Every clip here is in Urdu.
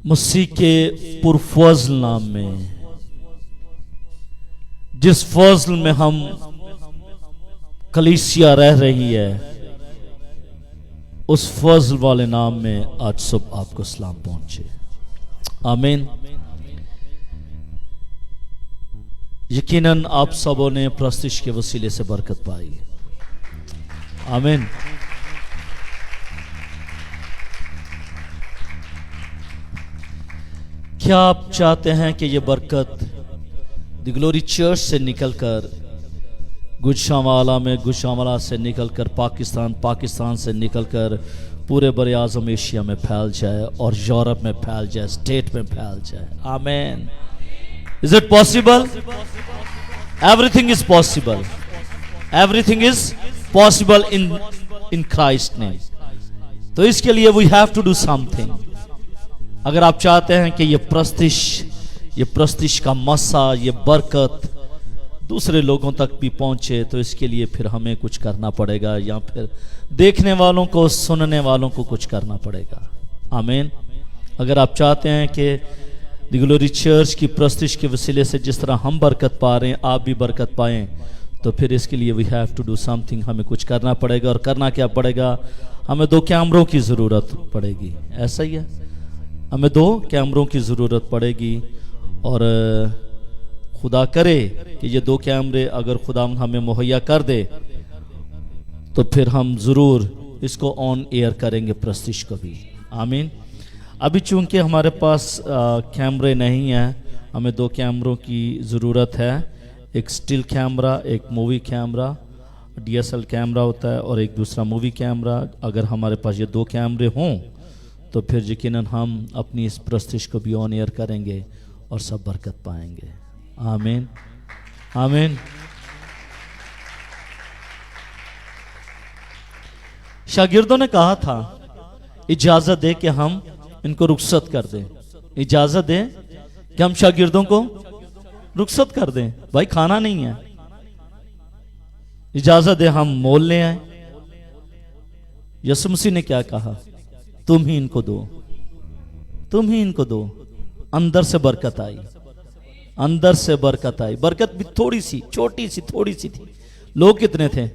مسیح کے پرفضل نام میں، جس فضل میں ہم کلیسیا رہ رہی ہے، اس فضل والے نام میں آج صبح آپ کو سلام پہنچے۔ آمین۔ یقیناً آپ سبوں نے پرستش کے وسیلے سے برکت پائی۔ آمین۔ کیا آپ چاہتے ہیں کہ یہ برکت دی گلوری چرچ سے نکل کر گوشامالہ میں، گوشامالہ سے نکل کر پاکستان سے نکل کر پورے بر اعظم ایشیا میں پھیل جائے اور یورپ میں پھیل جائے، اسٹیٹ میں پھیل جائے؟ آمین۔ Is it possible? Everything is possible. Everything is possible in Christ's name. تو اس کے لیے we have to do something. اگر آپ چاہتے ہیں کہ یہ پرستش کا مسا، یہ برکت دوسرے لوگوں تک بھی پہنچے، تو اس کے لیے پھر ہمیں کچھ کرنا پڑے گا، یا پھر دیکھنے والوں کو، سننے والوں کو کچھ کرنا پڑے گا۔ آمین۔ اگر آپ چاہتے ہیں کہ دی گلوری چرچ کی پرستش کے وسیلے سے جس طرح ہم برکت پا رہے ہیں، آپ بھی برکت پائیں، تو پھر اس کے لیے we have to do something. ہمیں کچھ کرنا پڑے گا، اور کرنا کیا پڑے گا؟ ہمیں 2 کیمروں کی ضرورت پڑے گی۔ ایسا ہی ہے، ہمیں 2 کیمروں کی ضرورت پڑے گی، اور خدا کرے کہ یہ 2 کیمرے اگر خدا ہمیں مہیا کر دے تو پھر ہم ضرور اس کو آن ایئر کریں گے، پرستش کو بھی۔ آمین۔ ابھی چونکہ ہمارے پاس کیمرے نہیں ہیں، ہمیں 2 کیمروں کی ضرورت ہے، ایک سٹل کیمرہ، ایک مووی کیمرہ، DSL کیمرہ ہوتا ہے، اور ایک دوسرا مووی کیمرہ۔ اگر ہمارے پاس یہ 2 کیمرے ہوں تو پھر یقیناً ہم اپنی اس پرستش کو بھی آن ایئر کریں گے اور سب برکت پائیں گے۔ آمین۔ آمین۔ شاگردوں نے کہا تھا اجازت دے کہ ہم ان کو رخصت کر دیں، اجازت دیں کہ ہم شاگردوں کو رخصت کر دیں، بھائی کھانا نہیں ہے، اجازت دے ہم مول لے آئیں۔ یسوع مسیح نے کیا کہا؟ تم ہی ان کو دو، تم ہی ان کو دو۔ اندر سے برکت آئی، اندر سے برکت آئی۔ برکت بھی تھوڑی سی، چھوٹی سی، تھوڑی سی تھی۔ لوگ کتنے تھے؟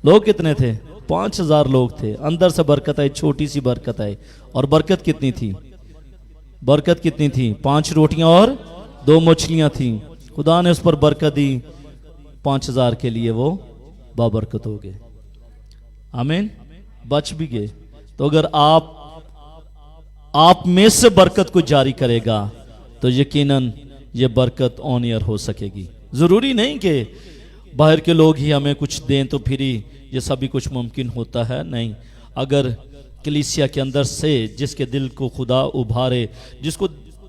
لوگ کتنے تھے؟ 5000 لوگ تھے۔ اندر سے برکت آئی، چھوٹی سی برکت آئی۔ اور برکت کتنی تھی؟ برکت کتنی تھی؟ 5 روٹیاں اور 2 مچھلیاں تھیں۔ خدا نے اس پر برکت دی، 5000 کے لیے وہ بابرکت ہو گئے۔ آمین۔ بچ بھی گئے۔ تو اگر آپ میں سے برکت کو جاری کرے گا تو یقیناً یہ برکت آن ایئر ہو سکے گی۔ ضروری نہیں کہ باہر کے لوگ ہی ہمیں کچھ دیں تو پھر ہی یہ سبھی کچھ ممکن ہوتا ہے، نہیں۔ اگر کلیسیا کے اندر سے جس کے دل کو خدا ابھارے،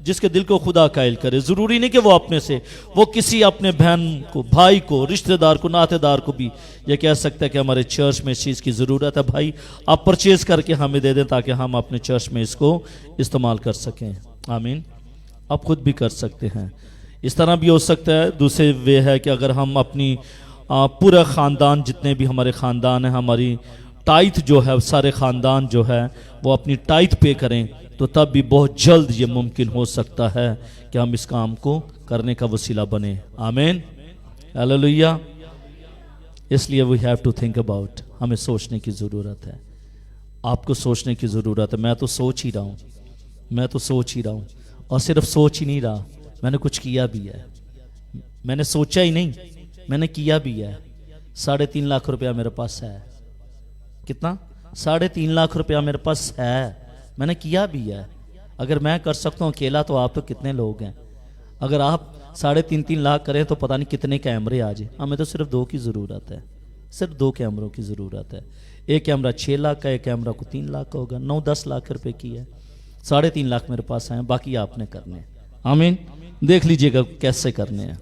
جس کے دل کو خدا قائل کرے، ضروری نہیں کہ وہ اپنے سے، وہ کسی اپنے بہن کو، بھائی کو، رشتہ دار کو، ناطے دار کو بھی یہ کہہ سکتا ہے کہ ہمارے چرچ میں اس چیز کی ضرورت ہے، بھائی آپ پرچیز کر کے ہمیں دے دیں تاکہ ہم اپنے چرچ میں اس کو استعمال کر سکیں۔ آمین۔ آپ خود بھی کر سکتے ہیں۔ اس طرح بھی ہو سکتا ہے، دوسرے وے ہے کہ اگر ہم اپنی پورا خاندان، جتنے بھی ہمارے خاندان ہیں، ہماری ٹائتھ جو ہے، سارے خاندان جو ہے وہ اپنی ٹائتھ پے کریں، تو تب بھی بہت جلد یہ ممکن ہو سکتا ہے کہ ہم اس کام کو کرنے کا وسیلہ بنے۔ آمین۔ ہاللیلویہ۔ اس لیے we have to think about، ہمیں سوچنے کی ضرورت ہے، آپ کو سوچنے کی ضرورت ہے۔ میں تو سوچ ہی رہا ہوں، اور صرف سوچ ہی نہیں رہا، میں نے کچھ کیا بھی ہے۔ میں نے سوچا ہی نہیں، میں نے کیا بھی ہے۔ 3.5 لاکھ روپیہ میرے پاس ہے۔ کتنا؟ 3.5 لاکھ روپیہ میرے پاس ہے، میں نے کیا بھی ہے۔ اگر میں کر سکتا ہوں اکیلا تو آپ تو کتنے لوگ ہیں؟ اگر آپ 3.5 لاکھ کریں تو پتہ نہیں کتنے کیمرے آ جائیں۔ ہمیں تو صرف 2 کی ضرورت ہے، صرف 2 کیمروں کی ضرورت ہے۔ ایک کیمرہ 6 لاکھ کا، ایک کیمرہ کو 3 لاکھ کا ہوگا، 9-10 لاکھ روپے کی ہے۔ 3.5 لاکھ میرے پاس ہیں، باقی آپ نے کرنے۔ آمین۔ دیکھ لیجئے گا کیسے کرنے ہیں۔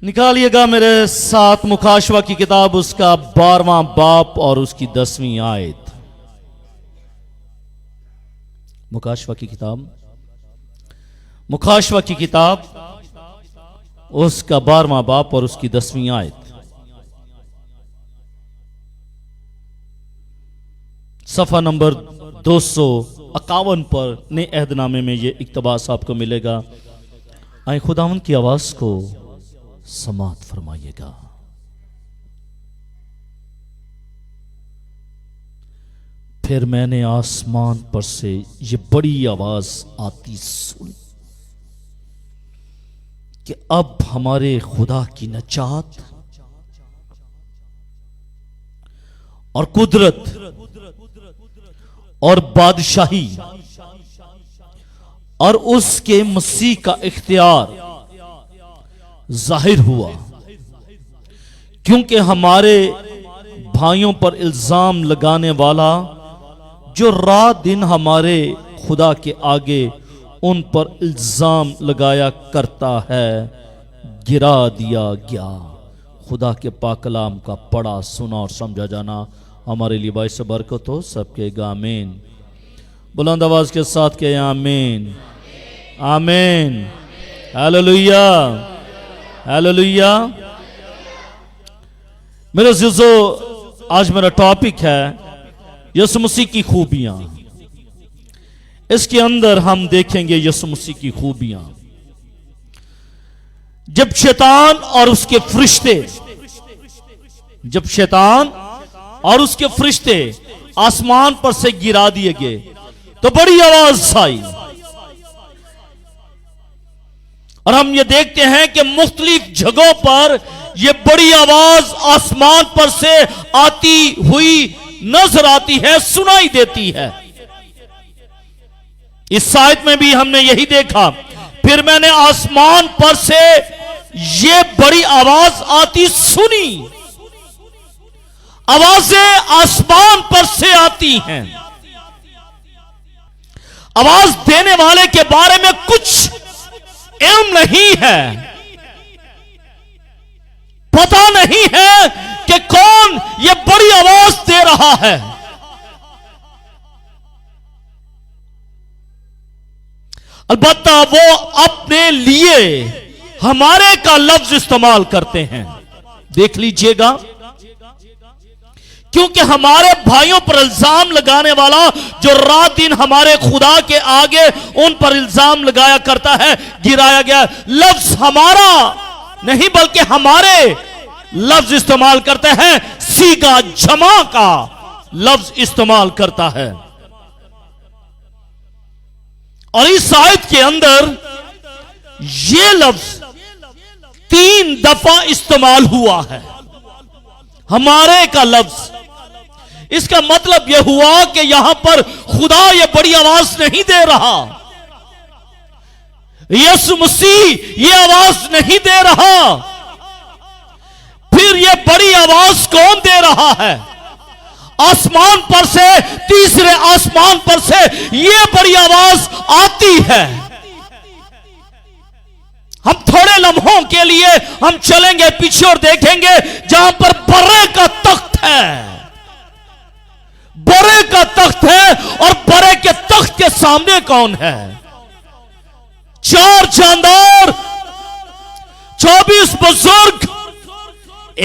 نکالیے گا میرے ساتھ مکاشوہ کی کتاب، اس کا 12واں باب اور اس کی 10ویں آیت۔ مکاشوہ کی کتاب اس کا 12واں باب اور اس کی 10ویں آیت۔ صفحہ نمبر 251 پر نئے عہد نامے میں یہ اقتباس آپ کو ملے گا. آئیں خداوند کی آواز کو سماعت فرمائیے گا. پھر میں نے آسمان پر سے یہ بڑی آواز آتی سنی کہ اب ہمارے خدا کی نجات اور قدرت اور بادشاہی اور اس کے مسیح کا اختیار ظاہر ہوا، کیونکہ ہمارے بھائیوں پر الزام لگانے والا جو رات دن ہمارے خدا کے آگے ان پر الزام لگایا کرتا ہے گرا دیا گیا. خدا کے پاک کلام کا پڑھا سنا اور سمجھا جانا ہمارے لیے باعث برکت ہو. سب کہے گا آمین. بلند آواز کے ساتھ کہے آمین آمین. Hallelujah hallelujah. میرے عزیزو، آج میرا ٹاپک ہے یسوع مسیح کی خوبیاں. اس کے اندر ہم دیکھیں گے یسوع مسیح کی خوبیاں. جب شیطان اور اس کے فرشتے آسمان پر سے گرا دیے گئے تو بڑی آواز آئی، اور ہم یہ دیکھتے ہیں کہ مختلف جگہوں پر یہ بڑی آواز آسمان پر سے آتی ہوئی نظر آتی ہے، سنائی دیتی ہے. اس آیت میں بھی ہم نے یہی دیکھا. پھر میں نے آسمان پر سے یہ بڑی آواز آتی سنی. آوازیں آسمان پر سے آتی ہیں. آواز دینے والے کے بارے میں کچھ علم نہیں ہے، پتہ نہیں ہے کہ کون یہ بڑی آواز دے رہا ہے. البتہ وہ اپنے لیے ہمارے کا لفظ استعمال کرتے ہیں. دیکھ لیجئے گا، کیونکہ ہمارے بھائیوں پر الزام لگانے والا جو رات دن ہمارے خدا کے آگے ان پر الزام لگایا کرتا ہے گرایا گیا. لفظ ہمارا نہیں بلکہ ہمارے لفظ استعمال کرتے ہیں، سیگا جمع کا لفظ استعمال کرتا ہے. اور اس آیت کے اندر یہ لفظ 3 دفعہ استعمال ہوا ہے، ہمارے کا لفظ. اس کا مطلب یہ ہوا کہ یہاں پر خدا یہ بڑی آواز نہیں دے رہا، یسوع مسیح یہ آواز نہیں دے رہا. پھر یہ بڑی آواز کون دے رہا ہے؟ آسمان پر سے، تیسرے آسمان پر سے یہ بڑی آواز آتی ہے. ہم تھوڑے لمحوں کے لیے ہم چلیں گے پیچھے اور دیکھیں گے جہاں پر برے کا تخت ہے. برے کا تخت ہے، اور برے کے تخت کے سامنے کون ہے؟ 4 جاندار، 24 بزرگ،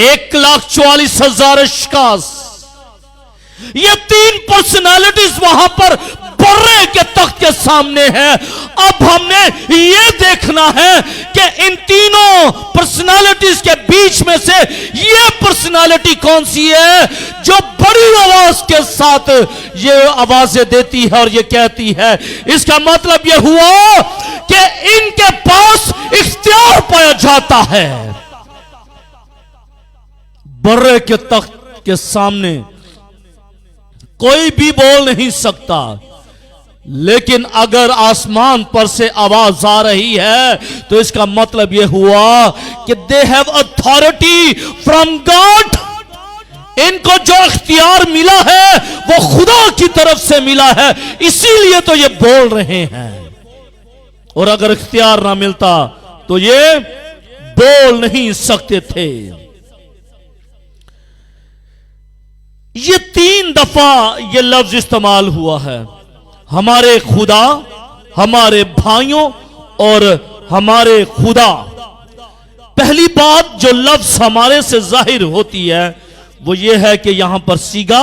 1,44,000 اشخاص. یہ 3 پرسنالٹیز وہاں پر برے کے تخت کے سامنے ہے. اب ہم نے یہ دیکھنا ہے کہ ان تینوں پرسنالٹیز کے بیچ میں سے یہ پرسنالٹی کون سی ہے جو بڑی آواز کے ساتھ یہ آوازیں دیتی ہے اور یہ کہتی ہے. اس کا مطلب یہ ہوا کہ ان کے پاس اختیار پایا جاتا ہے. برے کے تخت کے سامنے کوئی بھی بول نہیں سکتا، لیکن اگر آسمان پر سے آواز آ رہی ہے تو اس کا مطلب یہ ہوا کہ they have authority from God. ان کو جو اختیار ملا ہے وہ خدا کی طرف سے ملا ہے، اسی لیے تو یہ بول رہے ہیں. اور اگر اختیار نہ ملتا تو یہ بول نہیں سکتے تھے. یہ 3 دفعہ یہ لفظ استعمال ہوا ہے، ہمارے خدا، ہمارے بھائیوں اور ہمارے خدا. پہلی بات جو لفظ ہمارے سے ظاہر ہوتی ہے وہ یہ ہے کہ یہاں پر سیگا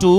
2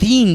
3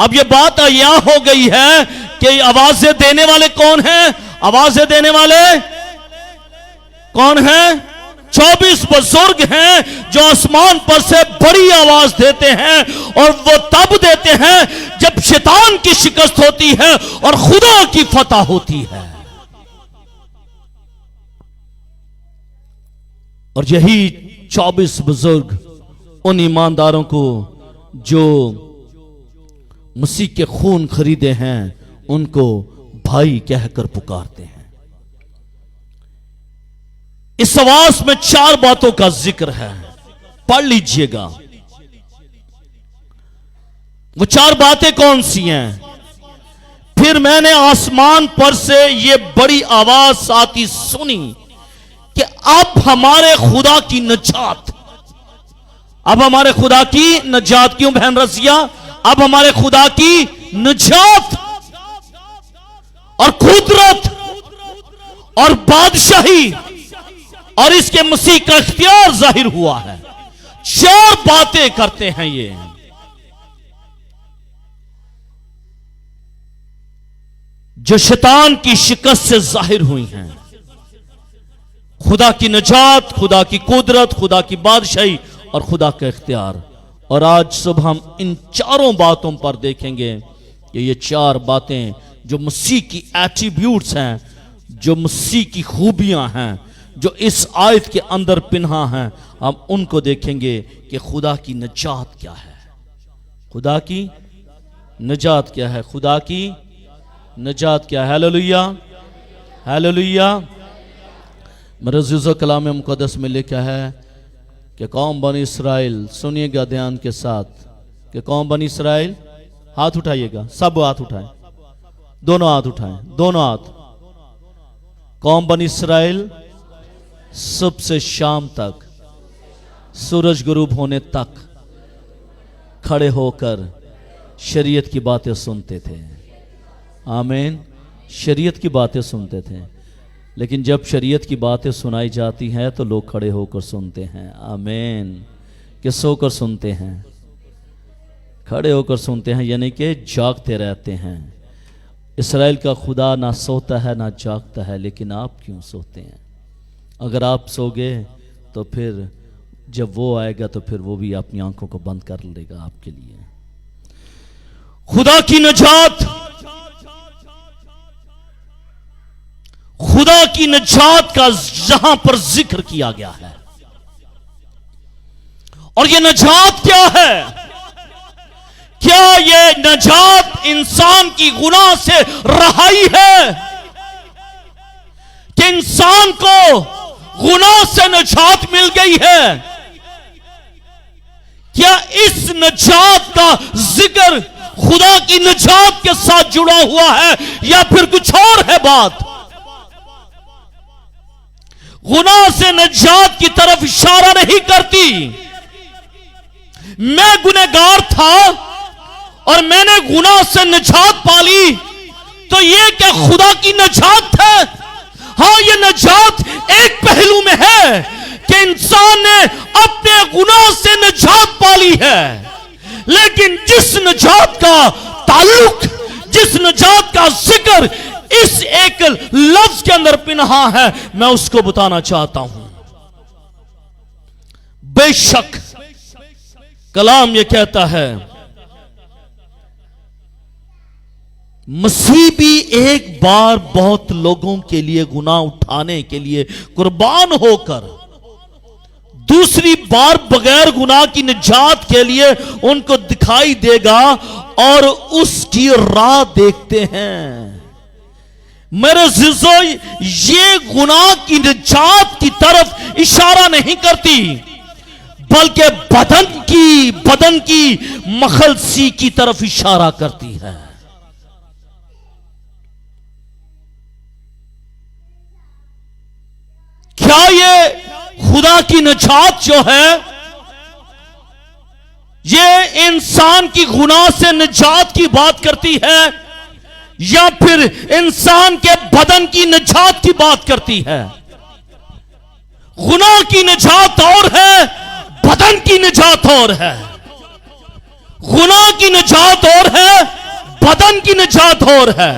اب یہ بات عیاں ہو گئی ہے کہ آوازیں دینے والے کون ہیں؟ آوازیں دینے والے کون ہیں؟ 24 بزرگ ہیں جو آسمان پر سے بڑی آواز دیتے ہیں، اور وہ تب دیتے ہیں جب شیطان کی شکست ہوتی ہے اور خدا کی فتح ہوتی ہے۔ اور یہی 24 بزرگ ان ایمانداروں کو جو مسیح کے خون خریدے ہیں ان کو بھائی کہہ کر پکارتے ہیں۔ اس آواز میں 4 باتوں کا ذکر ہے، پڑھ لیجئے گا۔ وہ 4 باتیں کون سی ہیں؟ پھر میں نے آسمان پر سے یہ بڑی آواز آتی سنی کہ اب ہمارے خدا کی نجات، اب ہمارے خدا کی نجات، کیوں بہن رضیہ؟ اب ہمارے خدا کی نجات اور قدرت اور بادشاہی اور اس کے مسیح کا اختیار ظاہر ہوا ہے۔ 4 باتیں کرتے ہیں یہ، جو شیطان کی شکست سے ظاہر ہوئی ہیں۔ خدا کی نجات، خدا کی قدرت، خدا کی بادشاہی اور خدا کا اختیار۔ اور آج صبح ہم ان 4 باتوں پر دیکھیں گے کہ یہ 4 باتیں جو مسیح کی ایٹریبیوٹس ہیں، جو مسیح کی خوبیاں ہیں، جو اس آیت کے اندر پنہا ہیں، ہم ان کو دیکھیں گے کہ خدا کی نجات کیا ہے۔ خدا کی نجات کیا ہے؟ خدا کی نجات کیا ہے؟ Hallelujah, hallelujah. میرے عزیزو، کلام مقدس میں لکھا ہے کہ قوم بنی اسرائیل، سنیے گا دھیان کے ساتھ، کہ قوم بنی اسرائیل، ہاتھ اٹھائیے گا، سب ہاتھ اٹھائیں، دونوں ہاتھ اٹھائیں، دونوں ہاتھ۔ قوم بنی اسرائیل صبح سے شام تک، سورج غروب ہونے تک کھڑے ہو کر شریعت کی باتیں سنتے تھے۔ آمین، شریعت کی باتیں سنتے تھے۔ لیکن جب شریعت کی باتیں سنائی جاتی ہیں تو لوگ کھڑے ہو کر سنتے ہیں۔ آمین، کہ سو کر سنتے ہیں، کھڑے ہو کر سنتے ہیں، یعنی کہ جاگتے رہتے ہیں۔ اسرائیل کا خدا نہ سوتا ہے نہ جاگتا ہے، لیکن آپ کیوں سوتے ہیں؟ اگر آپ سو گئے تو پھر جب وہ آئے گا تو پھر وہ بھی اپنی آنکھوں کو بند کر لے گا آپ کے لیے۔ خدا کی نجات، خدا کی نجات کا یہاں پر ذکر کیا گیا ہے۔ اور یہ نجات کیا ہے؟ کیا یہ نجات انسان کی گناہ سے رہائی ہے؟ کہ انسان کو گناہ سے نجات مل گئی ہے؟ کیا اس نجات کا ذکر خدا کی نجات کے ساتھ جڑا ہوا ہے یا پھر کچھ اور ہے بات؟ گناہ سے نجات کی طرف اشارہ نہیں کرتی۔ میں گنہگار تھا اور میں نے گناہ سے نجات پالی، تو یہ کیا خدا کی نجات ہے؟ ہاں، یہ نجات ایک پہلو میں ہے کہ انسان نے اپنے گناہ سے نجات پالی ہے، لیکن جس نجات کا تعلق، جس نجات کا ذکر اس ایک لفظ کے اندر پنہا ہے، میں اس کو بتانا چاہتا ہوں۔ بے شک کلام یہ کہتا ہے، مسیح بھی ایک بار بہت لوگوں کے لیے گناہ اٹھانے کے لیے قربان ہو کر دوسری بار بغیر گناہ کی نجات کے لیے ان کو دکھائی دے گا اور اس کی راہ دیکھتے ہیں۔ میرے عزیزو، یہ گناہ کی نجات کی طرف اشارہ نہیں کرتی، بلکہ بدن کی مخلصی کی طرف اشارہ کرتی ہے۔ کیا یہ خدا کی نجات جو ہے، یہ انسان کی گناہ سے نجات کی بات کرتی ہے یا پھر انسان کے بدن کی نجات کی بات کرتی ہے؟ گناہ کی نجات اور ہے، بدن کی نجات اور ہے۔ گناہ کی نجات اور ہے، بدن کی نجات اور ہے.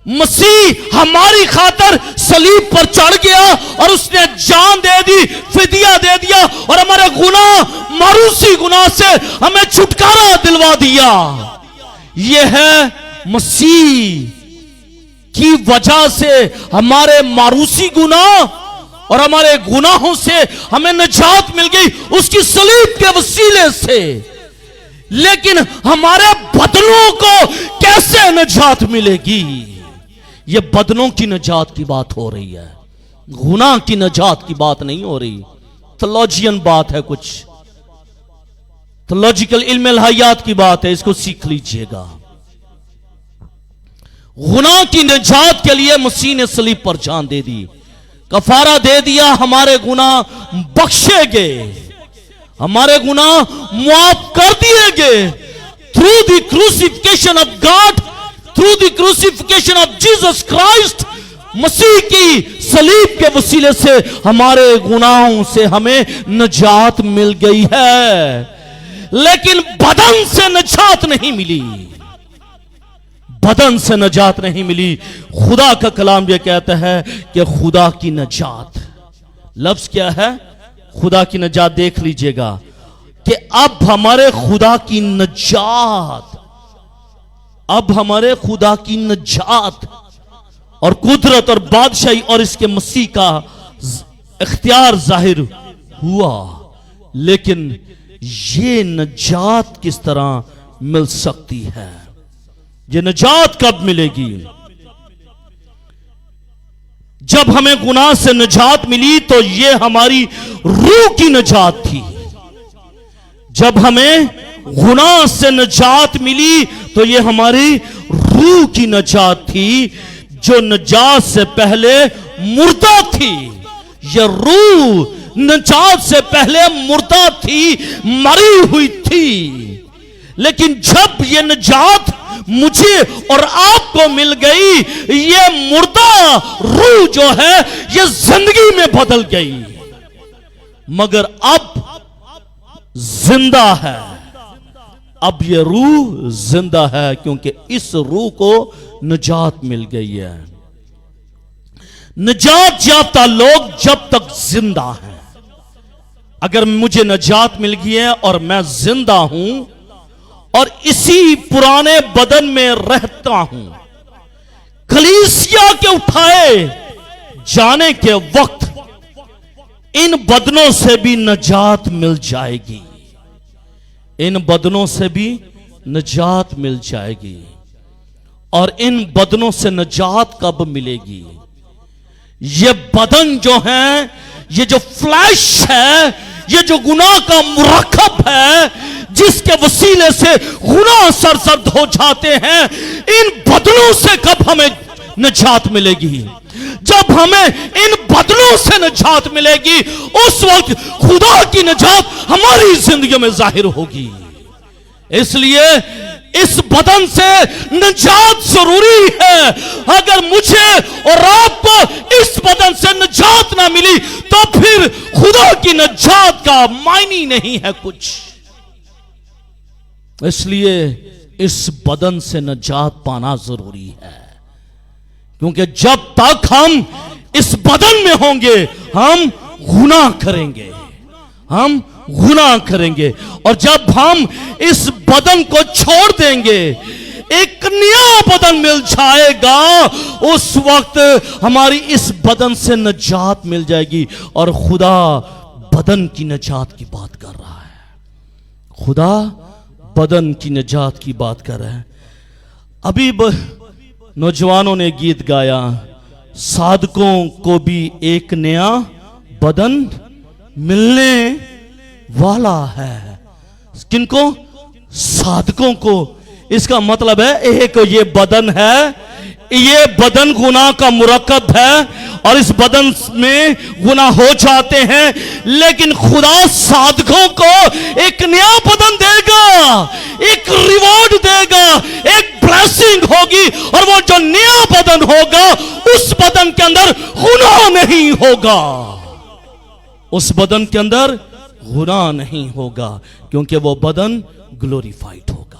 مسیح ہماری خاطر صلیب پر چڑھ گیا اور اس نے جان دے دی, فدیہ دے دیا اور ہمارے گناہ, معروسی گناہ سے ہمیں چھٹکارا دلوا دیا. یہ ہے مسیح کی وجہ سے ہمارے معروسی گناہ اور ہمارے گناہوں سے ہمیں نجات مل گئی اس کی صلیب کے وسیلے سے. لیکن ہمارے بدنوں کو کیسے نجات ملے گی؟ یہ بدنوں کی نجات کی بات ہو رہی ہے, گناہ کی نجات کی بات نہیں ہو رہی. تھیولوجین بات ہے, کچھ تھیولوجیکل علم الحیات کی بات ہے, اس کو سیکھ لیجئے گا. گناہ کی نجات کے لیے مسیح نے صلیب پر جان دے دی, کفارہ دے دیا, ہمارے گناہ بخشے گئے, ہمارے گناہ معاف کر دیے گئے. through the crucifixion of God, through the crucifixion of Jesus Christ, مسیح کی صلیب کے وسیلے سے ہمارے گناہوں سے ہمیں نجات مل گئی ہے. لیکن بدن سے نجات نہیں ملی, بدن سے نجات نہیں ملی. خدا کا کلام یہ کہتا ہے کہ خدا کی نجات, لفظ کیا ہے خدا کی نجات, دیکھ لیجئے گا کہ اب ہمارے خدا کی نجات, اب ہمارے خدا کی نجات اور قدرت اور بادشاہی اور اس کے مسیح کا اختیار ظاہر ہوا. لیکن یہ نجات کس طرح مل سکتی ہے؟ یہ نجات کب ملے گی؟ جب ہمیں گناہ سے نجات ملی تو یہ ہماری روح کی نجات تھی. جب ہمیں گناہ سے نجات ملی تو یہ ہماری روح کی نجات تھی, جو نجات سے پہلے مردہ تھی. یہ روح نجات سے پہلے مردہ تھی, مری ہوئی تھی. لیکن جب یہ نجات مجھے اور آپ کو مل گئی, یہ مردہ روح جو ہے یہ زندگی میں بدل گئی, مگر اب زندہ ہے. اب یہ روح زندہ ہے کیونکہ اس روح کو نجات مل گئی ہے. نجات یافتہ لوگ جب تک زندہ ہیں, اگر مجھے نجات مل گئی ہے اور میں زندہ ہوں اور اسی پرانے بدن میں رہتا ہوں, کلیسیا کے اٹھائے جانے کے وقت ان بدنوں سے بھی نجات مل جائے گی, ان بدنوں سے بھی نجات مل جائے گی. اور ان بدنوں سے نجات کب ملے گی؟ یہ بدن جو ہیں, یہ جو فلیش ہے, یہ جو گناہ کا مرکب ہے جس کے وسیلے سے گناہ سرزد ہو جاتے ہیں, ان بدنوں سے کب ہمیں نجات ملے گی؟ جب ہمیں ان بدنوں سے نجات ملے گی اس وقت خدا کی نجات ہماری زندگی میں ظاہر ہوگی. اس لیے اس بدن سے نجات ضروری ہے. اگر مجھے اور آپ کو اس بدن سے نجات نہ ملی تو پھر خدا کی نجات کا معنی نہیں ہے کچھ. اس لیے اس بدن سے نجات پانا ضروری ہے, کیونکہ جب تک ہم اس بدن میں ہوں گے ہم گناہ کریں گے, ہم گناہ کریں گے. اور جب ہم اس بدن کو چھوڑ دیں گے ایک نیا بدن مل جائے گا, اس وقت ہماری اس بدن سے نجات مل جائے گی. اور خدا بدن کی نجات کی بات کر رہا ہے, خدا بدن کی نجات کی بات کر رہا ہے. ابھی نوجوانوں نے گیت گایا, صادقوں کو بھی ایک نیا بدن ملنے والا ہے. کن کو؟ صادقوں کو. اس کا مطلب ہے ایک یہ بدن ہے, یہ بدن گناہ کا مرکب ہے اور اس بدن میں گناہ ہو جاتے ہیں, لیکن خدا صادقوں کو ایک نیا بدن دے گا, ایک ریوارڈ دے گا, ایک بلیسنگ ہوگی. اور وہ جو نیا بدن ہوگا اس بدن کے اندر گناہ نہیں ہوگا, اس بدن کے اندر گناہ نہیں ہوگا, کیونکہ وہ بدن گلوریفائڈ ہوگا.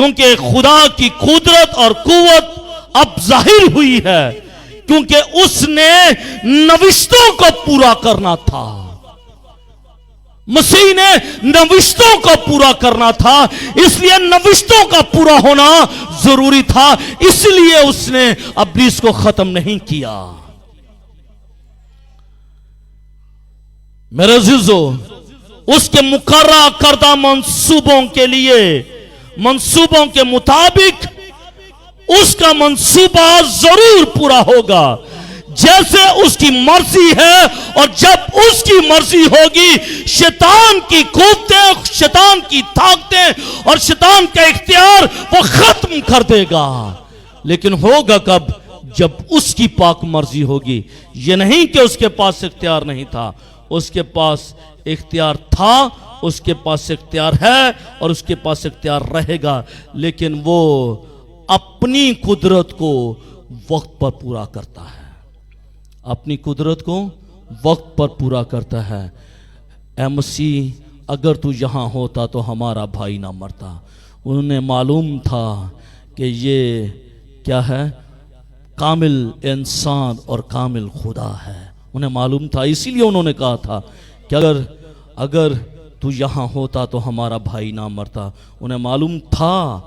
کیونکہ خدا کی قدرت اور قوت اب ظاہر ہوئی ہے، کیونکہ اس نے نوشتوں کو پورا کرنا تھا۔ مسیح نے نوشتوں کو پورا کرنا تھا، اس لیے نوشتوں کا پورا ہونا ضروری تھا، اس لیے اس نے ابلیس کو ختم نہیں کیا۔ میرے عزیزو، اس کے مقررہ کردہ منصوبوں کے لیے، منصوبوں کے مطابق اس کا منصوبہ ضرور پورا ہوگا، جیسے اس کی مرضی ہے۔ اور جب اس کی مرضی ہوگی، شیطان کی قوتیں، شیطان کی طاقتیں اور شیطان کا اختیار وہ ختم کر دے گا۔ لیکن ہوگا کب؟ جب اس کی پاک مرضی ہوگی۔ یہ نہیں کہ اس کے پاس اختیار نہیں تھا، اس کے پاس اختیار تھا، اس کے پاس اختیار ہے اور اس کے پاس اختیار رہے گا، لیکن وہ اپنی قدرت کو وقت پر پورا کرتا ہے، اپنی قدرت کو وقت پر پورا کرتا ہے۔ اے مسیح، اگر تو یہاں ہوتا تو ہمارا بھائی نہ مرتا۔ انہیں معلوم تھا کہ یہ کیا ہے؟ کامل انسان اور کامل خدا ہے، انہیں معلوم تھا، اسی لیے انہوں نے کہا تھا کہ اگر تو یہاں ہوتا تو ہمارا بھائی نہ مرتا۔ انہیں معلوم تھا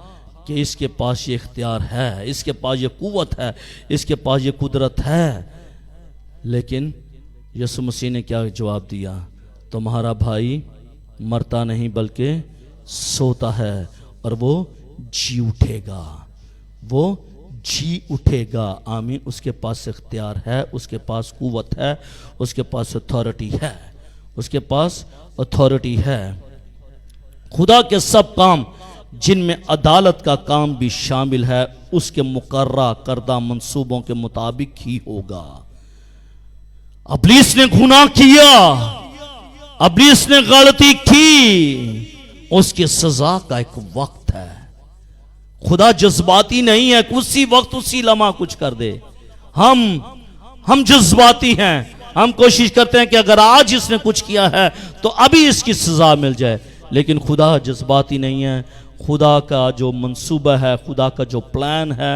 کہ اس کے پاس یہ اختیار ہے، اس کے پاس یہ قوت ہے، اس کے پاس یہ قدرت ہے، لیکن یسوع مسیح نے کیا جواب دیا؟ تمہارا بھائی مرتا نہیں بلکہ سوتا ہے اور وہ جی اٹھے گا، وہ جی اٹھے گا۔ آمین۔ اس کے پاس اختیار ہے، اس کے پاس قوت ہے، اس کے پاس اتھارٹی ہے، اس کے پاس اتھارٹی ہے۔ خدا کے سب کام جن میں عدالت کا کام بھی شامل ہے، اس کے مقررہ کردہ منصوبوں کے مطابق ہی ہوگا۔ ابلیس نے گناہ کیا، ابلیس نے غلطی کی، اس کی سزا کا ایک وقت ہے۔ خدا جذباتی نہیں ہے کہ اسی وقت اسی لمحہ کچھ کر دے۔ ہم جذباتی ہیں، ہم کوشش کرتے ہیں کہ اگر آج اس نے کچھ کیا ہے تو ابھی اس کی سزا مل جائے، لیکن خدا جذباتی نہیں ہے۔ خدا کا جو منصوبہ ہے، خدا کا جو پلان ہے،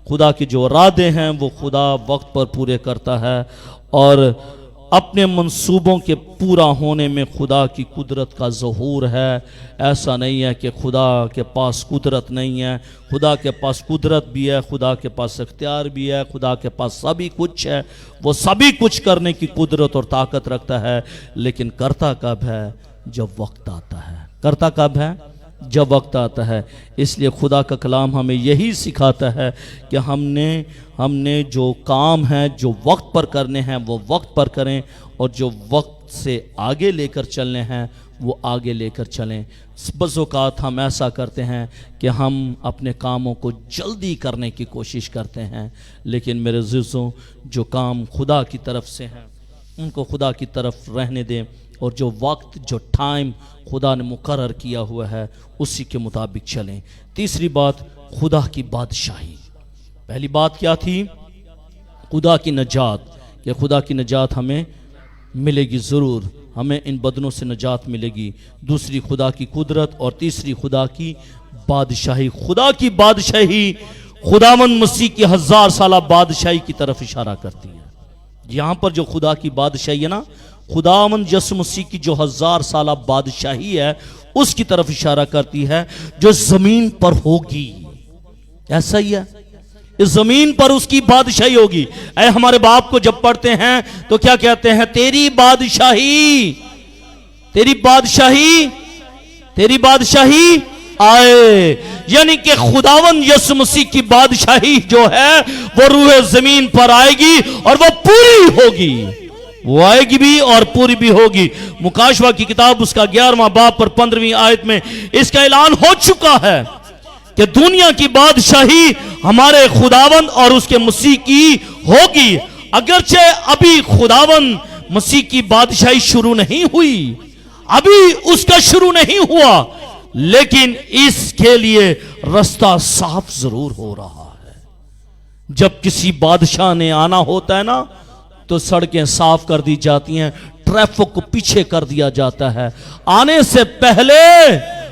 خدا کے جو ارادے ہیں، وہ خدا وقت پر پورے کرتا ہے، اور اپنے منصوبوں کے پورا ہونے میں خدا کی قدرت کا ظہور ہے۔ ایسا نہیں ہے کہ خدا کے پاس قدرت نہیں ہے، خدا کے پاس قدرت بھی ہے، خدا کے پاس اختیار بھی ہے، خدا کے پاس سبھی کچھ ہے، وہ سبھی کچھ کرنے کی قدرت اور طاقت رکھتا ہے، لیکن کرتا کب ہے؟ جب وقت آتا ہے۔ کرتا کب ہے؟ جب وقت آتا ہے۔ اس لیے خدا کا کلام ہمیں یہی سکھاتا ہے کہ ہم نے جو کام ہیں، جو وقت پر کرنے ہیں، وہ وقت پر کریں، اور جو وقت سے آگے لے کر چلنے ہیں وہ آگے لے کر چلیں۔ بعض اوقات ہم ایسا کرتے ہیں کہ ہم اپنے کاموں کو جلدی کرنے کی کوشش کرتے ہیں، لیکن میرے عزیزوں، جو کام خدا کی طرف سے ہیں ان کو خدا کی طرف رہنے دیں، اور جو وقت، جو ٹائم خدا نے مقرر کیا ہوا ہے اسی کے مطابق چلیں۔ تیسری بات، خدا کی بادشاہی۔ پہلی بات کیا تھی؟ خدا کی نجات، کہ خدا کی نجات ہمیں ملے گی، ضرور ہمیں ان بدنوں سے نجات ملے گی۔ دوسری، خدا کی قدرت، اور تیسری، خدا کی بادشاہی۔ خدا کی بادشاہی خداوند مسیح کی 1000 سالہ بادشاہی کی طرف اشارہ کرتی ہے۔ یہاں پر جو خدا کی بادشاہی ہے نا، خداوند یسوع مسیح کی جو 1000 سالہ بادشاہی ہے اس کی طرف اشارہ کرتی ہے، جو زمین پر ہوگی۔ ایسا ہی ہے، اس زمین پر اس کی بادشاہی ہوگی۔ اے ہمارے باپ کو جب پڑھتے ہیں تو کیا کہتے ہیں؟ تیری بادشاہی، تیری بادشاہی، تیری بادشاہی آئے۔ یعنی کہ خداوند یسوع مسیح کی بادشاہی جو ہے وہ روح زمین پر آئے گی اور وہ پوری ہوگی، وہ آئے گی بھی اور پوری بھی ہوگی۔ مکاشفہ کی کتاب اس کا 11واں باب پر 15ویں آیت میں اس کا اعلان ہو چکا ہے کہ دنیا کی بادشاہی ہمارے خداوند اور اس کے مسیح کی ہوگی۔ اگرچہ ابھی خداوند مسیح کی بادشاہی شروع نہیں ہوئی، ابھی اس کا شروع نہیں ہوا، لیکن اس کے لیے رستہ صاف ضرور ہو رہا ہے۔ جب کسی بادشاہ نے آنا ہوتا ہے نا تو سڑکیں صاف کر دی جاتی ہیں، ٹریفک کو پیچھے کر دیا جاتا ہے۔ آنے سے پہلے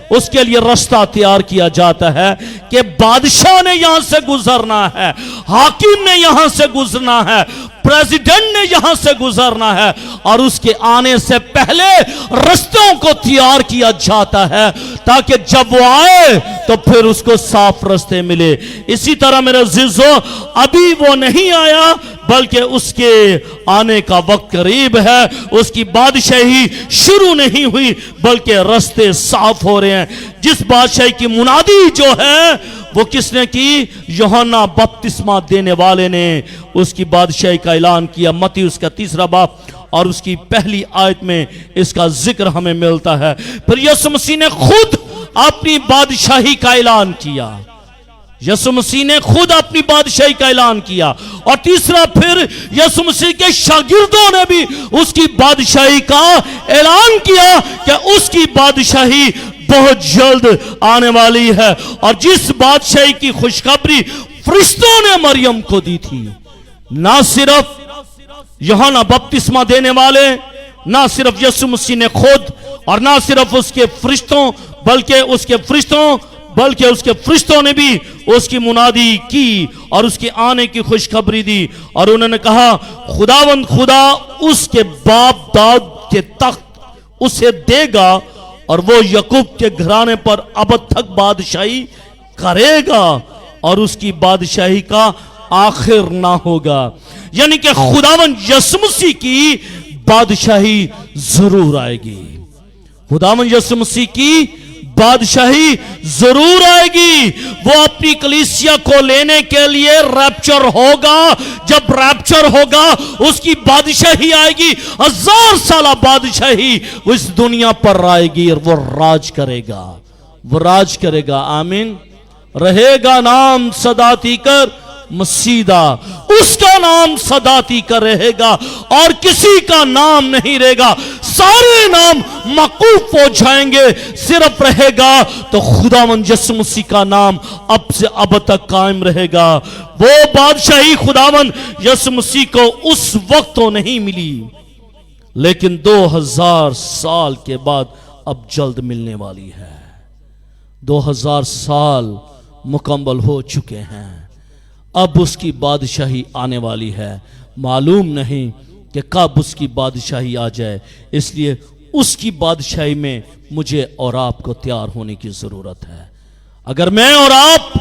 اس کے لیے راستہ تیار کیا جاتا ہے کہ بادشاہ نے یہاں سے گزرنا ہے، حاکم نے یہاں سے گزرنا ہے، پریزیڈنٹ نے یہاں سے گزرنا ہے، اور اس کے آنے سے پہلے رستوں کو تیار کیا جاتا ہے تاکہ جب وہ آئے تو پھر اس کو صاف رستے ملے۔ اسی طرح میرے عزیزو، ابھی وہ نہیں آیا بلکہ اس کے آنے کا وقت قریب ہے، اس کی بادشاہی شروع نہیں ہوئی بلکہ رستے صاف ہو رہے ہیں۔ جس بادشاہی کی منادی جو ہے وہ کس نے کی؟ یوحنا بپتسمہ دینے والے نے اس کی بادشاہی کا اعلان کیا۔ متی اس کا 3 باب اور اس کی پہلی آیت میں اس کا ذکر ہمیں ملتا ہے۔ پھر یسوع مسیح نے خود اپنی بادشاہی کا اعلان کیا، یسوع مسیح نے خود اپنی بادشاہی کا اعلان کیا، اور تیسرا پھر یسوع مسیح کے شاگردوں نے بھی اس کی بادشاہی کا اعلان کیا کہ اس کی بادشاہی بہت جلد آنے والی ہے۔ اور جس بادشاہی کی خوشخبری فرشتوں نے مریم کو دی تھی، نہ صرف یوحنا بپتسمہ دینے والے، نہ صرف یسوع مسیح نے خود، اور نہ صرف اس کے فرشتوں بلکہ اس کے فرشتوں نے بھی اس کی منادی کی اور اس کے آنے کی خوشخبری دی، اور انہوں نے کہا خداوند خدا اس کے باپ داد کے تخت اسے دے گا اور وہ یعقوب کے گھرانے پر ابد تک بادشاہی کرے گا اور اس کی بادشاہی کا آخر نہ ہوگا۔ یعنی کہ خداوند یسوع مسیح کی بادشاہی ضرور آئے گی، خداوند یسوع مسیح کی بادشاہی ضرور آئے گی۔ وہ اپنی کلیسیا کو لینے کے لیے ریپچر ہوگا، جب ریپچر ہوگا اس کی بادشاہی آئے گی، 1000 سالہ بادشاہی وہ اس دنیا پر آئے گی اور وہ راج کرے گا، وہ راج کرے گا۔ آمین۔ رہے گا نام صداتی کر مسیدہ، اس کا نام صداتی کر رہے گا اور کسی کا نام نہیں رہے گا، سارے نام موقوف ہو جائیں گے، صرف رہے گا تو خداوند یسوع مسیح کا نام اب سے اب تک قائم رہے گا۔ وہ بادشاہی خداوند یسوع مسیح کو اس وقت تو نہیں ملی لیکن 2000 سال کے بعد اب جلد ملنے والی ہے۔ 2000 سال مکمل ہو چکے ہیں، اب اس کی بادشاہی آنے والی ہے، معلوم نہیں کہ کب اس کی بادشاہی آ جائے، اس لیے اس کی بادشاہی میں مجھے اور آپ کو تیار ہونے کی ضرورت ہے۔ اگر میں اور آپ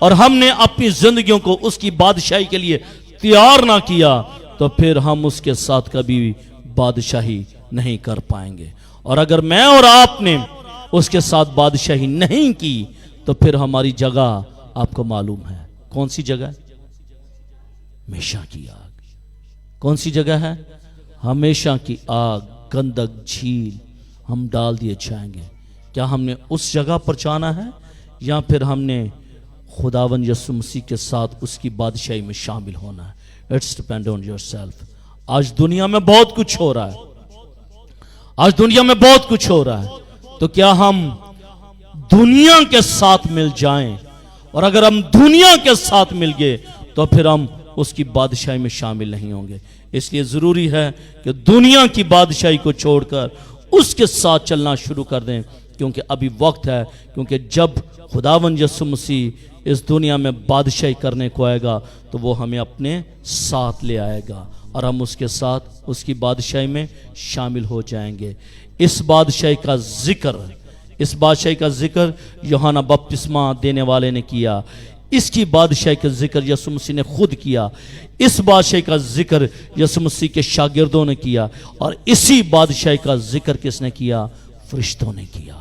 اور ہم نے اپنی زندگیوں کو اس کی بادشاہی کے لیے تیار نہ کیا تو پھر ہم اس کے ساتھ کبھی بادشاہی نہیں کر پائیں گے، اور اگر میں اور آپ نے اس کے ساتھ بادشاہی نہیں کی تو پھر ہماری جگہ آپ کو معلوم ہے کون سی جگہ ہے؟ ہمیشہ کی آگ۔ کون سی جگہ ہے؟ ہمیشہ کی آگ، گندک جھیل ہم ڈال دیے جائیں گے۔ کیا ہم نے اس جگہ پر جانا ہے یا پھر ہم نے خداوند یسوع مسیح کے ساتھ اس کی بادشاہی میں شامل ہونا ہے؟ It's depend on yourself. آج دنیا میں بہت کچھ ہو رہا ہے، آج دنیا میں بہت کچھ ہو رہا ہے، تو کیا ہم دنیا کے ساتھ مل جائیں؟ اور اگر ہم دنیا کے ساتھ مل گئے تو پھر ہم اس کی بادشاہی میں شامل نہیں ہوں گے۔ اس لیے ضروری ہے کہ دنیا کی بادشاہی کو چھوڑ کر اس کے ساتھ چلنا شروع کر دیں، کیونکہ ابھی وقت ہے، کیونکہ جب خداوند یسوع مسیح اس دنیا میں بادشاہی کرنے کو آئے گا تو وہ ہمیں اپنے ساتھ لے آئے گا اور ہم اس کے ساتھ اس کی بادشاہی میں شامل ہو جائیں گے۔ اس بادشاہی کا ذکر یوحنا بپتسمہ دینے والے نے کیا، اس کی بادشاہی کا ذکر یسوع مسیح نے خود کیا، اس بادشاہی کا ذکر یسوع مسیح کے شاگردوں نے کیا، اور اسی بادشاہی کا ذکر کس نے کیا؟ فرشتوں نے کیا۔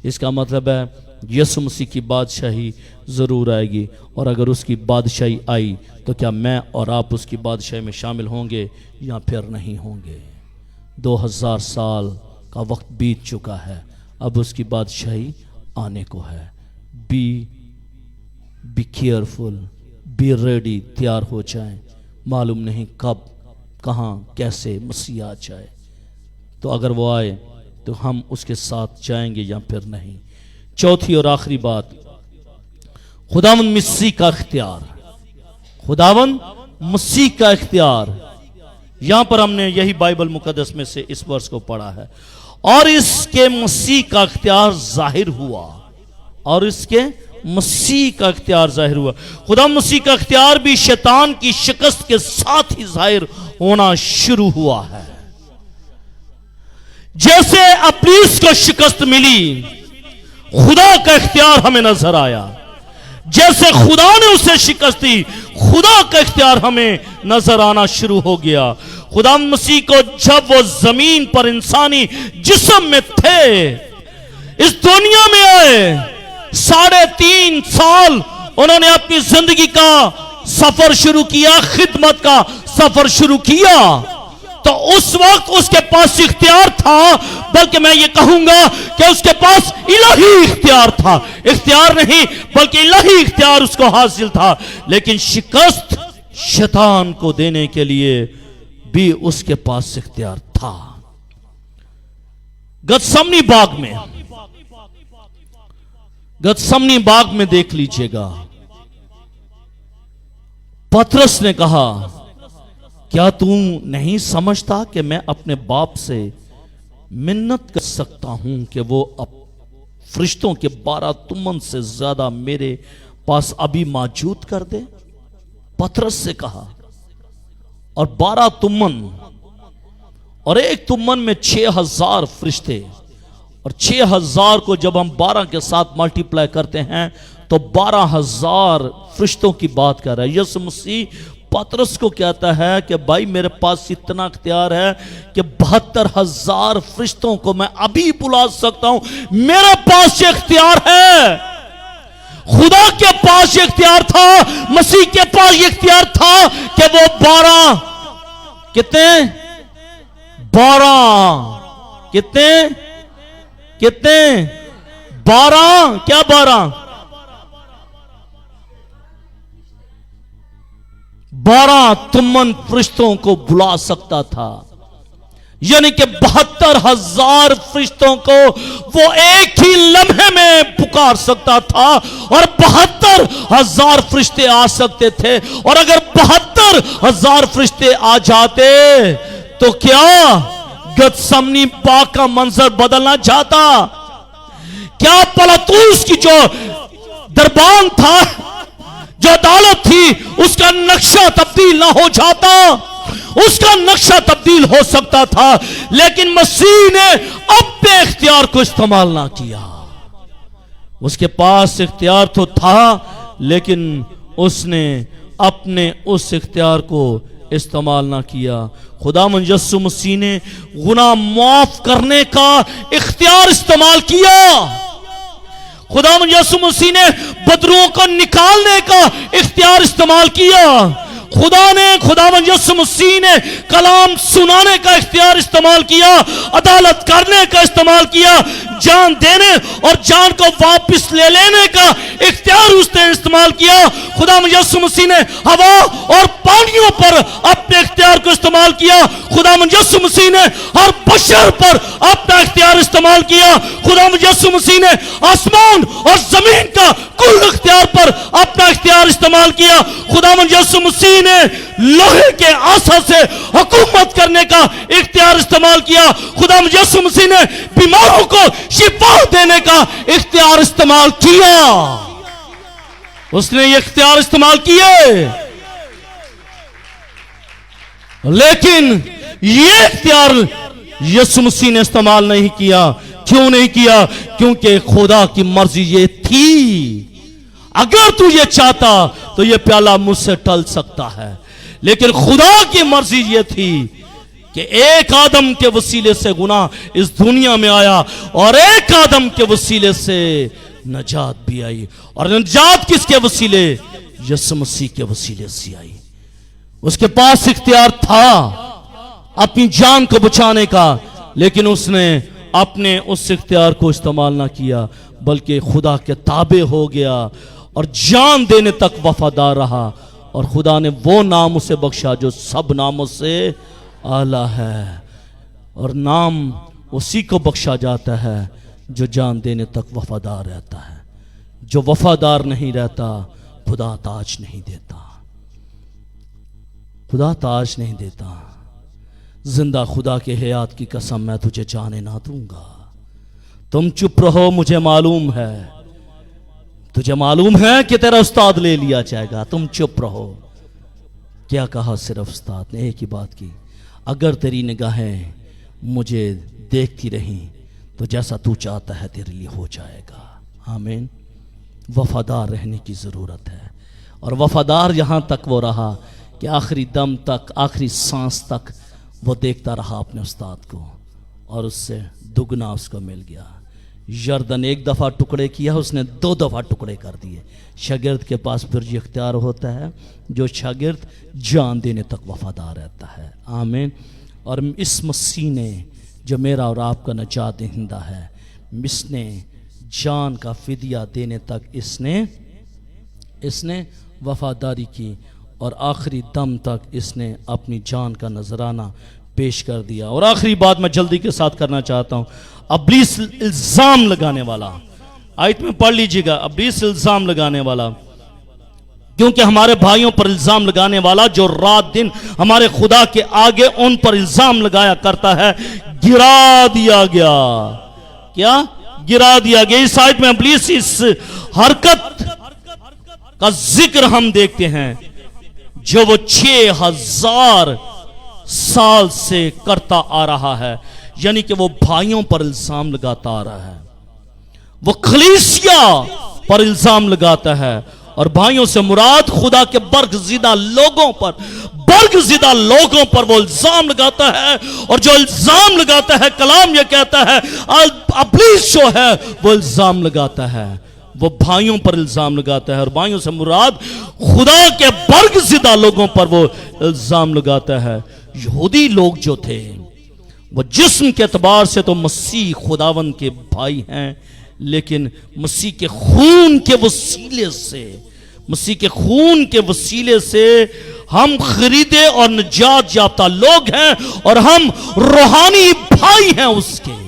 اس کا مطلب ہے یسوع مسیح کی بادشاہی ضرور آئے گی، اور اگر اس کی بادشاہی آئی تو کیا میں اور آپ اس کی بادشاہی میں شامل ہوں گے یا پھر نہیں ہوں گے؟ 2000 سال کا وقت بیت چکا ہے، اب اس کی بادشاہی آنے کو ہے۔ بی کیئرفل، بی ریڈی، تیار ہو جائیں، معلوم نہیں کب، کہاں، کیسے مسیح آ جائے۔ تو اگر وہ آئے تو ہم اس کے ساتھ جائیں گے یا پھر نہیں۔ چوتھی اور آخری بات، خداوند مسیح کا اختیار، خداوند مسیح کا اختیار۔ یہاں پر ہم نے یہی بائبل مقدس میں سے اس ورس کو پڑھا ہے، اور اس کے مسیح کا اختیار ظاہر ہوا، اور اس کے مسیح کا اختیار ظاہر ہوا۔ خدا مسیح کا اختیار بھی شیطان کی شکست کے ساتھ ہی ظاہر ہونا شروع ہوا ہے۔ جیسے ابلیس کو شکست ملی، خدا کا اختیار ہمیں نظر آیا۔ جیسے خدا نے اسے شکست دی، خدا کا اختیار ہمیں نظر آنا شروع ہو گیا۔ خدا مسیح کو جب وہ زمین پر انسانی جسم میں تھے، اس دنیا میں آئے، 3.5 سال انہوں نے اپنی زندگی کا سفر شروع کیا، خدمت کا سفر شروع کیا، تو اس وقت اس کے پاس اختیار تھا، بلکہ میں یہ کہوں گا کہ اس کے پاس الہی اختیار تھا۔ اختیار نہیں بلکہ الہی اختیار اس کو حاصل تھا، لیکن شکست شیطان کو دینے کے لیے بھی اس کے پاس اختیار تھا۔ گتسمنی باغ میں دیکھ لیجئے گا، پطرس نے کہا، کیا تو نہیں سمجھتا کہ میں اپنے باپ سے منت کر سکتا ہوں کہ وہ فرشتوں کے 12 تمن سے زیادہ میرے پاس ابھی موجود کر دے؟ پطرس سے کہا، اور 12 تمن، اور ایک تمن میں 6000 فرشتے، اور 6000 کو جب ہم 12 کے ساتھ ملٹی پلائی کرتے ہیں تو 12000 فرشتوں کی بات کر رہا ہے۔ یسوع مسیح پطرس کو کہتا ہے کہ بھائی میرے پاس اتنا اختیار ہے کہ 72000 فرشتوں کو میں ابھی بلا سکتا ہوں، میرے پاس یہ اختیار ہے۔ خدا کے پاس یہ اختیار تھا، مسیح کے پاس یہ اختیار تھا کہ وہ 12 کتنے 12 تمن فرشتوں کو بلا سکتا تھا، یعنی کہ 72000 فرشتوں کو وہ ایک ہی لمحے میں پکار سکتا تھا، اور 72000 فرشتے آ سکتے تھے۔ اور اگر 72000 فرشتے آ جاتے تو کیا گتسمنی باغ کا منظر بدلنا چاہتا؟ کیا پلاطوس کی جو دربان تھا، جو عدالت تھی، اس کا نقشہ تبدیل نہ ہو جاتا؟ اس کا نقشہ تبدیل ہو سکتا تھا، لیکن مسیح نے اپنے اختیار کو استعمال نہ کیا۔ اس کے پاس اختیار تو تھا، لیکن اس نے اپنے اس اختیار کو استعمال نہ کیا۔ خداوند یسوع مسیح نے گناہ معاف کرنے کا اختیار استعمال کیا۔ خداوند یسوع مسیح نے بدروؤں کو نکالنے کا اختیار استعمال کیا۔ خداوند یسوع مسیح نے کلام سنانے کا اختیار استعمال کیا، عدالت کرنے کا استعمال کیا، جان دینے اور جان کو واپس لے لینے کا اختیار اس نے استعمال کیا۔ خداوند یسوع مسیح نے ہوا اور پانیوں پر اپنے اختیار کو استعمال کیا۔ خداوند یسوع مسیح نے ہر بشر پر اپنا اختیار استعمال کیا۔ خداوند یسوع مسیح نے آسمان اور زمین کا کل اختیار پر اپنا اختیار استعمال کیا۔ خداوند یسوع مسیح نے لوہے کے عصا سے حکومت کرنے کا اختیار استعمال کیا۔ خداوند یسوع مسیح نے بیماروں کو شفا دینے کا اختیار استعمال کیا۔ اس نے یہ اختیار استعمال کیے، لیکن یہ اختیار یسوع مسیح نے استعمال نہیں کیا۔ کیوں نہیں کیا؟ کیونکہ خدا کی مرضی یہ تھی، اگر تو یہ چاہتا تو یہ پیالہ مجھ سے ٹل سکتا ہے، لیکن خدا کی مرضی یہ تھی کہ ایک آدم کے وسیلے سے گناہ اس دنیا میں آیا، اور ایک آدم کے وسیلے سے نجات بھی آئی۔ اور نجات کس کے وسیلے؟ یسوع مسیح کے وسیلے سے آئی۔ اس کے پاس اختیار تھا اپنی جان کو بچانے کا، لیکن اس نے اپنے اس اختیار کو استعمال نہ کیا، بلکہ خدا کے تابع ہو گیا اور جان دینے تک وفادار رہا، اور خدا نے وہ نام اسے بخشا جو سب ناموں سے اعلیٰ ہے، اور نام اسی کو بخشا جاتا ہے جو جان دینے تک وفادار رہتا ہے۔ جو وفادار نہیں رہتا، خدا تاج نہیں دیتا، خدا تاج نہیں دیتا۔ زندہ خدا کے حیات کی قسم میں تجھے جانے نہ دوں گا. تم چپ رہو، مجھے معلوم ہے، تجھے معلوم ہے کہ تیرا استاد لے لیا جائے گا. تم چپ رہو. کیا کہا صرف استاد نے؟ ایک ہی بات کی، اگر تیری نگاہیں مجھے دیکھتی رہیں تو جیسا تو چاہتا ہے تیرے لیے ہو جائے گا. آمین. وفادار رہنے کی ضرورت ہے، اور وفادار یہاں تک وہ رہا کہ آخری دم تک، آخری سانس تک وہ دیکھتا رہا اپنے استاد کو، اور اس سے دگنا اس کو مل گیا. یردن ایک دفعہ ٹکڑے کیا، اس نے 2 دفعہ ٹکڑے کر دیے. شاگرد کے پاس پھر یہ اختیار ہوتا ہے، جو شاگرد جان دینے تک وفادار رہتا ہے. آمین. اور اس مسیح نے جو میرا اور آپ کا نجات دہندہ ہے، اس نے جان کا فدیہ دینے تک اس نے وفاداری کی، اور آخری دم تک اس نے اپنی جان کا نذرانہ پیش کر دیا. اور آخری بات میں جلدی کے ساتھ کرنا چاہتا ہوں. ابلیس الزام لگانے والا، آیت میں پڑھ لیجئے گا. ابلیس الزام لگانے والا، کیونکہ ہمارے بھائیوں پر الزام لگانے والا جو رات دن ہمارے خدا کے آگے ان پر الزام لگایا کرتا ہے، گرا دیا گیا. کیا گرا دیا گیا؟ اس آیت میں ابلیس اس حرکت کا ذکر ہم دیکھتے ہیں جو وہ 6000 سال سے کرتا آ رہا ہے. یعنی کہ وہ بھائیوں پر الزام لگاتا آ رہا ہے، وہ کلیسیا پر الزام لگاتا ہے. اور بھائیوں سے مراد خدا کے برگزیدہ لوگوں پر وہ الزام لگاتا ہے. اور جو الزام لگاتا ہے، کلام یہ کہتا ہے ابلیس جو ہے وہ الزام لگاتا ہے، وہ بھائیوں پر الزام لگاتا ہے. اور بھائیوں سے مراد خدا کے برگزیدہ لوگوں پر وہ الزام لگاتا ہے. یہودی لوگ جو تھے وہ جسم کے اعتبار سے تو مسیح خداوند کے بھائی ہیں، لیکن مسیح کے خون کے وسیلے سے ہم خریدے اور نجات یافتہ لوگ ہیں، اور ہم روحانی بھائی ہیں اس کے.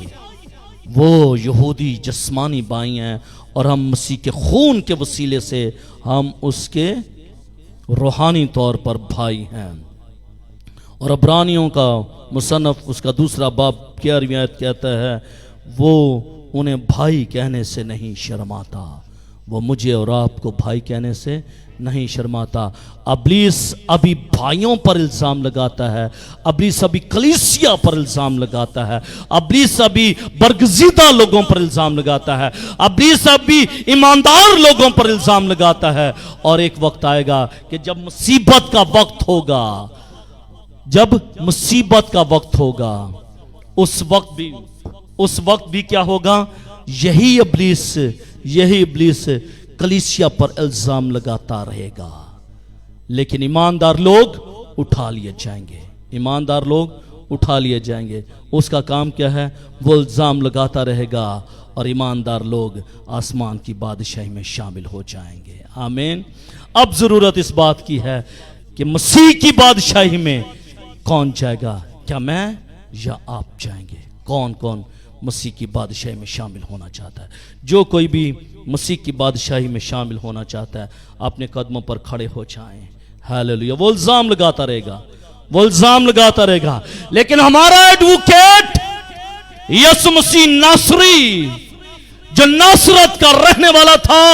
وہ یہودی جسمانی بھائی ہیں، اور ہم مسیح کے خون کے وسیلے سے ہم اس کے روحانی طور پر بھائی ہیں. اور عبرانیوں کا مصنف اس کا 2 باب 11ویں آیت کہتا ہے، وہ انہیں بھائی کہنے سے نہیں شرماتا. وہ مجھے اور آپ کو بھائی کہنے سے نہیں شرماتا. ابلیس ابھی بھائیوں پر الزام لگاتا ہے، ابلیس ابھی کلیسیا پر الزام لگاتا ہے، ابلیس ابھی برگزیدہ لوگوں پر الزام لگاتا ہے، ابلیس ابھی ایماندار لوگوں پر الزام لگاتا ہے. اور ایک وقت آئے گا کہ جب مصیبت کا وقت ہوگا، اس وقت بھی کیا ہوگا؟ یہی ابلیس کلیسیا پر الزام لگاتا رہے گا. لیکن ایماندار لوگ اٹھا لیے جائیں گے. اس کا کام کیا ہے؟ وہ الزام لگاتا رہے گا، اور ایماندار لوگ آسمان کی بادشاہی میں شامل ہو جائیں گے. آمین. اب ضرورت اس بات کی ہے کہ مسیح کی بادشاہی میں کون جائے گا؟ کیا میں یا آپ جائیں گے؟ کون مسیح کی بادشاہی میں شامل ہونا چاہتا ہے؟ جو کوئی بھی مسیح کی بادشاہی میں شامل ہونا چاہتا ہے اپنے قدموں پر کھڑے ہو جائیں. ہاللویہ. وہ الزام لگاتا رہے گا، لیکن ہمارا ایڈوکیٹ یسوع مسیح ناصری جو ناصرت کا رہنے والا تھا،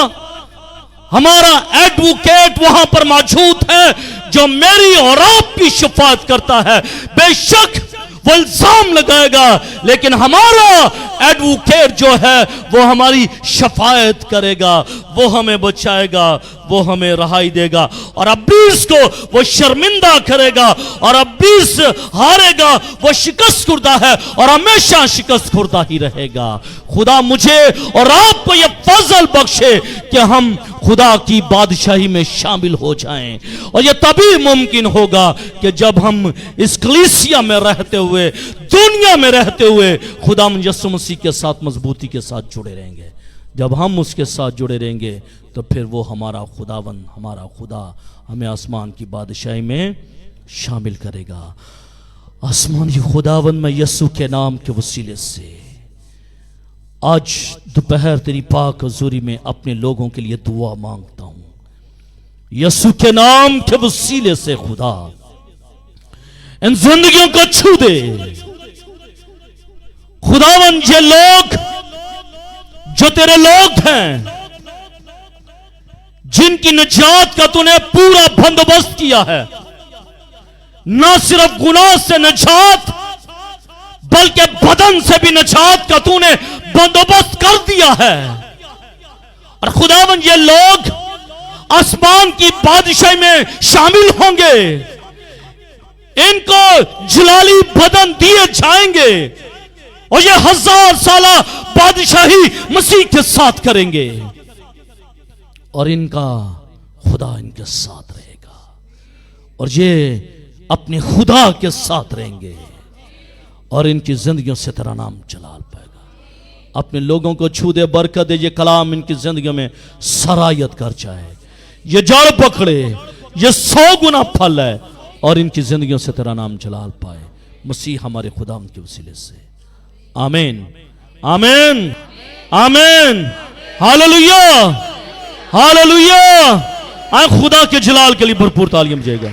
ہمارا ایڈوکیٹ وہاں پر موجود ہے جو میری اور آپ کی شفاعت کرتا ہے. بے شک وہ الزام لگائے گا، لیکن ہمارا ایڈوکیٹ جو ہے وہ ہماری شفاعت کرے گا، وہ ہمیں بچائے گا، وہ ہمیں رہائی دے گا. اور ابلیس کو وہ شرمندہ کرے گا، اور ابلیس ہارے گا. وہ شکست خوردہ ہے اور ہمیشہ شکست خوردہ ہی رہے گا. خدا مجھے اور آپ کو یہ فضل بخشے کہ ہم خدا کی بادشاہی میں شامل ہو جائیں. اور یہ تبھی ممکن ہوگا کہ جب ہم اس کلیسیا میں رہتے ہوئے، دنیا میں رہتے ہوئے خدا یسوع مسیح کے ساتھ مضبوطی کے ساتھ جڑے رہیں گے. جب ہم اس کے ساتھ جڑے رہیں گے تو پھر وہ ہمارا خداوند، ہمارا خدا ہمیں آسمان کی بادشاہی میں شامل کرے گا. آسمانی خداوند میں یسوع کے نام کے وسیلے سے آج دوپہر تیری پاک حضوری میں اپنے لوگوں کے لیے دعا مانگتا ہوں. یسوع کے نام کے وسیلے سے خدا ان زندگیوں کو چھو دے خداوند، یہ لوگ جو تیرے لوگ ہیں جن کی نجات کا تو نے پورا بندوبست کیا ہے، نہ صرف گناہ سے نجات بلکہ بدن سے بھی نجات کا تو نے بندوبست کر دیا ہے، اور خداوند یہ لوگ آسمان کی بادشاہی میں شامل ہوں گے، ان کو جلالی بدن دیے جائیں گے اور یہ 1000 سالہ بادشاہی مسیح کے ساتھ کریں گے، اور ان کا خدا ان کے ساتھ رہے گا، اور یہ اپنے خدا کے ساتھ رہیں گے، اور ان کی زندگیوں سے تیرا نام جلال پائے گا۔ اپنے لوگوں کو چھو دے، برکت دے، یہ کلام ان کی زندگیوں میں سرایت کر جائے، یہ جڑ پکڑے، یہ 100 گنا پھل ہے، اور ان کی زندگیوں سے تیرا نام جلال پائے، مسیح ہمارے خدا ان کے وسیلے سے، آمین آمین آمین، ہاللویہ ہاللویہ۔ آئے خدا کے جلال کے لیے بھرپور تعلیم جائے گا۔